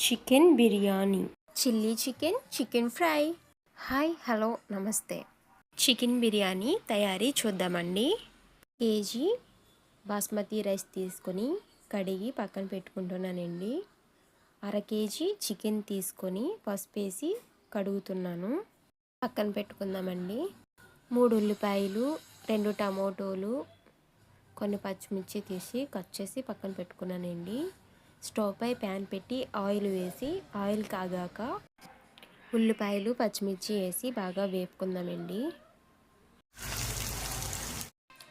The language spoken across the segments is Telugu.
Chicken biryani, chilli chicken, chicken fry. Hi, hello, నమస్తే. చికెన్ బిర్యానీ తయారీ చూద్దామండి. కేజీ బాస్మతి రైస్ తీసుకొని కడిగి పక్కన పెట్టుకుంటున్నానండి. అర కేజీ చికెన్ తీసుకొని పసుపు వేసి కడుగుతున్నాను. పక్కన పెట్టుకుందామండి. 3 ఉల్లిపాయలు, 2 టమోటోలు, కొన్ని పచ్చిమిర్చి తీసి కట్ చేసి పక్కన పెట్టుకున్నానండి. స్టవ్ పై ప్యాన్ పెట్టి ఆయిల్ వేసి ఆయిల్ కాగాక ఉల్లిపాయలు, పచ్చిమిర్చి వేసి బాగా వేపుకుందామండి.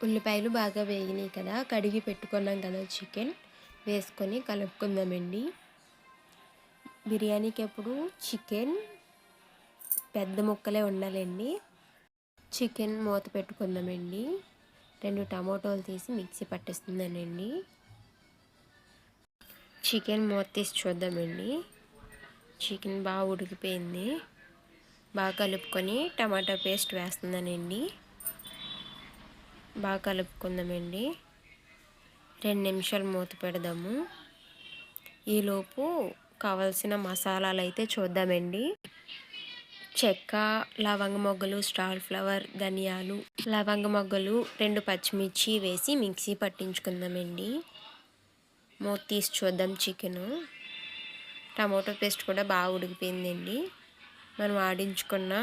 ఉల్లిపాయలు బాగా వేగినాయి కదా, కడిగి పెట్టుకున్నాం కదా చికెన్ వేసుకొని కలుపుకుందామండి. బిర్యానీకి ఎప్పుడు చికెన్ పెద్ద ముక్కలే ఉండాలండి. చికెన్ మూత పెట్టుకుందామండి. 2 టమోటాలు తీసి మిక్సీ పట్టేస్తుందానండి. చికెన్ మూత తీసి చూద్దామండి. చికెన్ బాగా ఉడికిపోయింది. బాగా కలుపుకొని టమాటా పేస్ట్ వేస్తున్నానండి. బాగా కలుపుకుందామండి. 2 నిమిషాలు మూత పెడదాము. ఈలోపు కావాల్సిన మసాలాలు అయితే చూద్దామండి. చెక్క, లవంగ మొగ్గలు, స్టార్ ఫ్లవర్, ధనియాలు, లవంగ మొగ్గలు, 2 పచ్చిమిర్చి వేసి మిక్సీ పట్టించుకుందామండి. మూత తీసి చూద్దాం. చికెను టమాటో పేస్ట్ కూడా బాగా ఉడికిపోయిందండి. మనం ఆడించుకున్న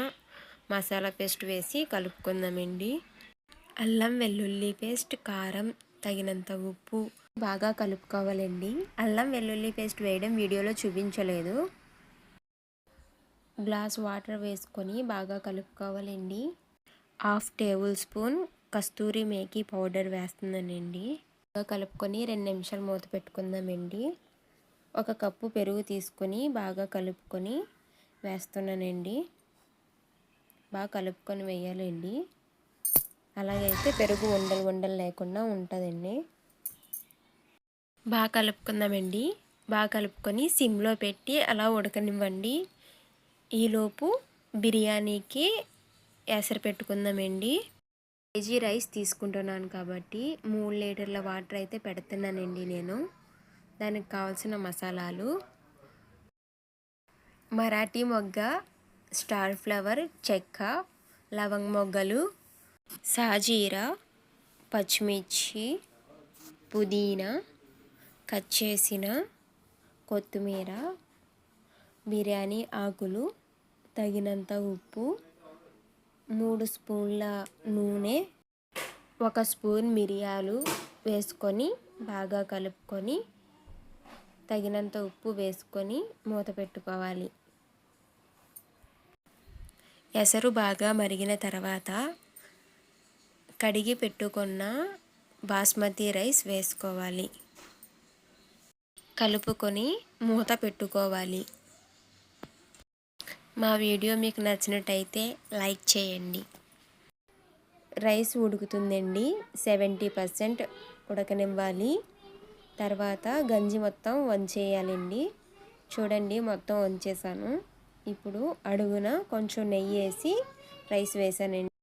మసాలా పేస్ట్ వేసి కలుపుకుందామండి. అల్లం వెల్లుల్లి పేస్ట్, కారం, తగినంత ఉప్పు బాగా కలుపుకోవాలండి. అల్లం వెల్లుల్లి పేస్ట్ వేయడం వీడియోలో చూపించలేదు. గ్లాస్ వాటర్ వేసుకొని బాగా కలుపుకోవాలండి. 1/2 టేబుల్ స్పూన్ కస్తూరి మేథి పౌడర్ వేస్తున్నానండి. బాగా కలుపుకొని 2 నిమిషాలు మూత పెట్టుకుందామండి. 1 కప్పు పెరుగు తీసుకొని బాగా కలుపుకొని వేస్తున్నానండి. బాగా కలుపుకొని వేయాలండి. అలాగైతే పెరుగు ఉండలు లేకుండా ఉంటుందండి. బాగా కలుపుకుందామండి. బాగా కలుపుకొని సిమ్లో పెట్టి అలా ఉడకనివ్వండి. ఈలోపు బిర్యానీకి ఎసరు పెట్టుకుందామండి. కేజీ రైస్ తీసుకుంటున్నాను కాబట్టి 3 లీటర్ల వాటర్ అయితే పెడుతున్నానండి నేను. దానికి కావాల్సిన మసాలాలు: మరాఠీ మొగ్గ, స్టార్ ఫ్లవర్, చెక్క, లవంగ మొగ్గలు, సాజీరా, పచ్చిమిర్చి, పుదీనా, కట్ చేసిన కొత్తిమీర, బిర్యానీ ఆకులు, తగినంత ఉప్పు, 3 స్పూన్ల నూనె, 1 స్పూన్ మిరియాలు వేసుకొని బాగా కలుపుకొని తగినంత ఉప్పు వేసుకొని మూత పెట్టుకోవాలి. ఎసరు బాగా మరిగిన తర్వాత కడిగి పెట్టుకున్న బాస్మతి రైస్ వేసుకోవాలి. కలుపుకొని మూత పెట్టుకోవాలి. మా వీడియో మీకు నచ్చినట్టయితే లైక్ చేయండి. రైస్ ఉడుకుతుందండి. 70% ఉడకనివ్వాలి. తర్వాత గంజి మొత్తం వంచేయాలండి. చూడండి, మొత్తం వంచేసాను. ఇప్పుడు అడుగున కొంచెం నెయ్యి వేసి రైస్ వేసానండి.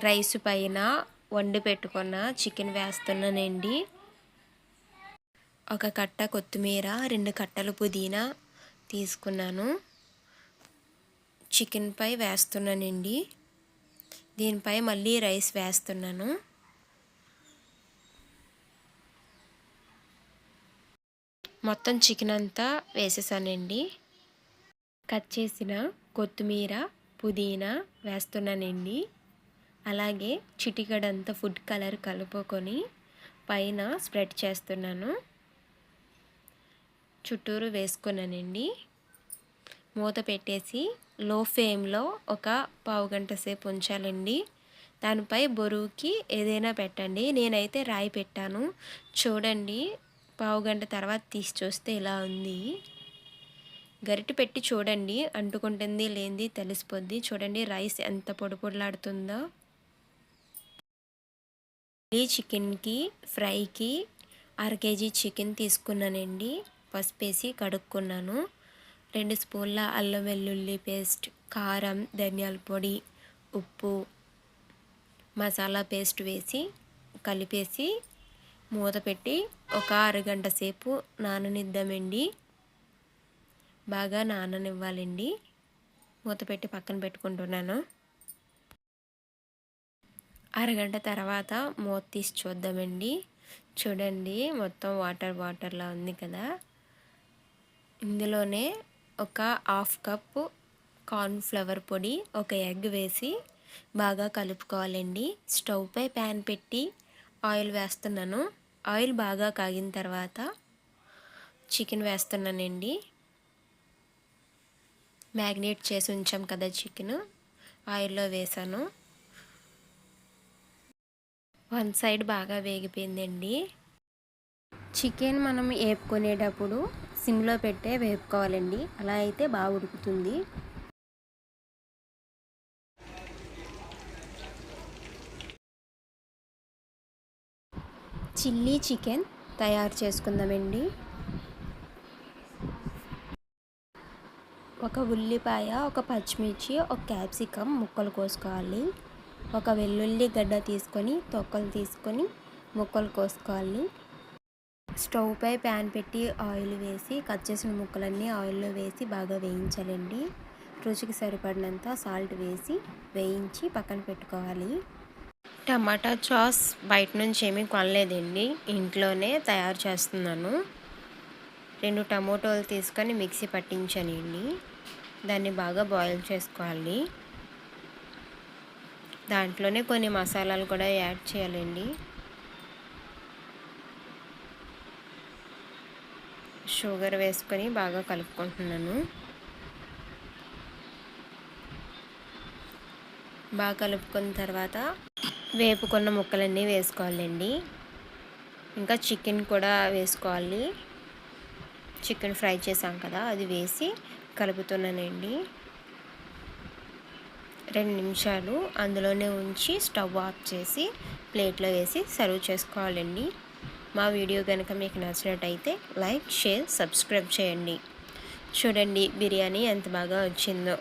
రైస్ పైన వండి పెట్టుకున్న చికెన్ వేస్తున్నానండి. 1 కట్ట కొత్తిమీర, 2 కట్టలు పుదీనా తీసుకున్నాను. చికెన్ పై వేస్తున్నానండి. దీనిపై మళ్ళీ రైస్ వేస్తున్నాను. మొత్తం చికెన్ అంతా వేసేసానండి. కట్ చేసిన కొత్తిమీర, పుదీనా వేస్తున్నానండి. అలాగే చిటికెడంత ఫుడ్ కలర్ కలుపుకొని పైన స్ప్రెడ్ చేస్తున్నాను. చుట్టూరు వేసుకున్నానండి. మూత పెట్టేసి లో ఫ్లేమ్లో 1 పావు గంట సేపు ఉంచాలండి. దానిపై బొరువుకి ఏదైనా పెట్టండి. నేనైతే రాయి పెట్టాను. చూడండి, పావు గంట తర్వాత తీసి చూస్తే ఇలా ఉంది. గరిటె పెట్టి చూడండి, అంటుకుంటుంది లేనిది తెలిసిపోద్ది. చూడండి రైస్ ఎంత పొడి పొడిలాడుతుందో. చికెన్కి ఫ్రైకి 1/2 కేజీ చికెన్ తీసుకున్నానండి. పసుపు వేసి కడుక్కున్నాను. 2 స్పూన్ల అల్లం వెల్లుల్లి పేస్ట్, కారం, ధనియాల పొడి, ఉప్పు, మసాలా పేస్ట్ వేసి కలిపేసి మూత పెట్టి 1 అరగంట సేపు నాననిద్దామండి. బాగా నాననివ్వాలండి. మూత పెట్టి పక్కన పెట్టుకుంటున్నాను. అరగంట తర్వాత మూత తీసి చూద్దామండి. చూడండి, మొత్తం వాటర్లా ఉంది కదా. ఇందులోనే ఒక హాఫ్ కప్పు కార్న్‌ఫ్లవర్ పొడి, ఒక ఎగ్ వేసి బాగా కలుపుకోవాలండి. స్టవ్ పై ప్యాన్ పెట్టి ఆయిల్ వేస్తున్నాను. ఆయిల్ బాగా కాగిన తర్వాత చికెన్ వేస్తున్నానండి. మ్యాగ్నేట్ చేసి ఉంచాం కదా చికెన్, ఆయిల్లో వేసాను. వన్ సైడ్ బాగా వేగిపోయిందండి. చికెన్ మనం వేపుకునేటప్పుడు సిమ్లో పెట్టే వేపుకోవాలండి. అలా అయితే బాగా ఉడుకుతుంది. చిల్లీ చికెన్ తయారు చేసుకుందామండి. ఒక ఉల్లిపాయ, ఒక పచ్చిమిర్చి, ఒక క్యాప్సికమ్ ముక్కలు కోసుకోవాలి. ఒక వెల్లుల్లి గడ్డ తీసుకొని తొక్కలు తీసుకొని ముక్కలు కోసుకోవాలి. స్టవ్ పై ప్యాన్ పెట్టి ఆయిల్ వేసి కట్ చేసిన ముక్కలన్నీ ఆయిల్లో వేసి బాగా వేయించాలండి. రుచికి సరిపడినంత సాల్ట్ వేసి వేయించి పక్కన పెట్టుకోవాలి. టమాటా సాస్ బయట నుంచి ఏమీ కొనలేదండి, ఇంట్లోనే తయారు చేస్తున్నాను. 2 టమోటాలు తీసుకొని మిక్సీ పట్టించానండి. దాన్ని బాగా బాయిల్ చేసుకోవాలి. దాంట్లోనే కొన్ని మసాలాలు కూడా యాడ్ చేయాలండి. షుగర్ వేసుకొని బాగా కలుపుకుంటున్నాను. బాగా కలుపుకున్న తర్వాత వేపుకున్న ముక్కలన్నీ వేసుకోవాలండి. ఇంకా చికెన్ కూడా వేసుకోవాలి. చికెన్ ఫ్రై చేసాం కదా, అది వేసి కలుపుతున్నానండి. 2 నిమిషాలు అందులోనే ఉంచి స్టవ్ ఆఫ్ చేసి ప్లేట్లో వేసి సర్వ్ చేసుకోవాలండి. మా వీడియో కనుక మీకు నచ్చినట్టయితే లైక్, షేర్, సబ్స్క్రైబ్ చేయండి. చూడండి బిర్యానీ ఎంత బాగా వచ్చిందో.